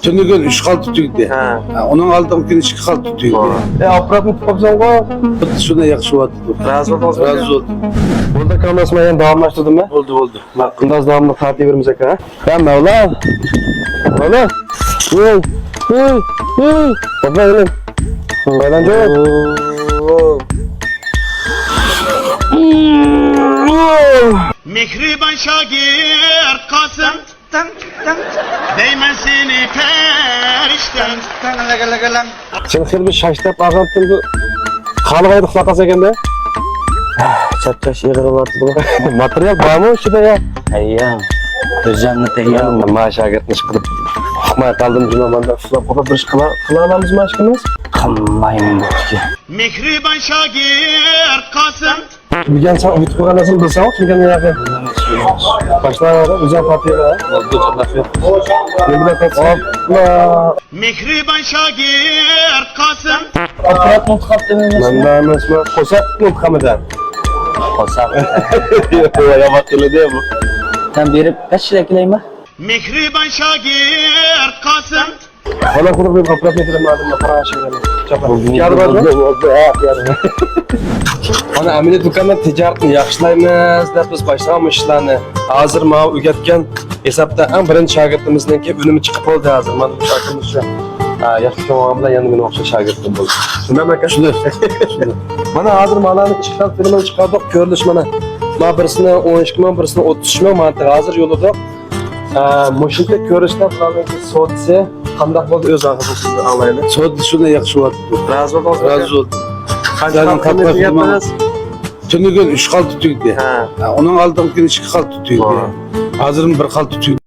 Tünügün 3 kal tutuydu. Ha. Onun aldığım 2 kal tutuydu. Apparatni topsam qo'y. Şuna yakışıvadı. Razı bo'ldingiz. Razı oldu. Bo'ldi kamasma yana davomlashtirirdimmi? Oldu. Kundoz davomli qarataveramiz aka. Ha, Mavla. Mavla. Hey. Baba oğlum. Qaydan Mihriban şagir Kasım Değmen seni perişten Sen xil bir shashlab ag'antimni xalqaydi uxlaqas ekanda. Charchash yig'irib material bormi ichida ya? Ayyam, o'zimni tayyor. Nima shogirdni ish qilib uxlamay qoldim jumamanda uxlab qolib bir ish qila olamizmi ishimiz? Qilmayman bo'pti. Mihriban şagir Kasım Bilgan sen unutib qo'ygan narsani bilsang, shunga niyaqi. Boshlar o'zim papira. Oldu laf yok. Ne bilan qilsam? Mihriban şagir Kasım Apparat mutqatdimi? Menda emasmi? Qo'saq mutqamidan. Qosaq. Yamat keladi bu. Sen berib qachlayman? Mihriban şagir Kasım Bana kuruk bir apparat getirmedim de para aşırı. Çapar. Yardım var mı? Ana amine dükkanda ticaretini yaxshilaymiz deb biz boshlagan ishlarni. Hozir mana o'rgatgan hesabda eng birinchi shogirdimizdan keyin unumi chiqib qoldi hozir. Mana bu shogirdimiz shu. Yaxshi tomoni bilan yana meni o'xshash shogirdim bo'ldi. Shunday aka? Shunday. Mana hozir malani chiqarib filmni chiqardik, ko'rilish mana. Mana birisini 12 ming, birisini 30 ming mantiq hozir yo'lida. Mushunda ko'rishdan qolgan so'tsi qanday bo'ldi o'z og'zingizda anglaydi. Soğudu şuna yakışıvadı. Razı bo'ldingiz. Razı oldu. Qancha qanday deyapsiz? Tünügün 3 kal tutuydu. Ha. Onun aldığım 2 kal tutuydu. Hazırım 1 kal tutuydu.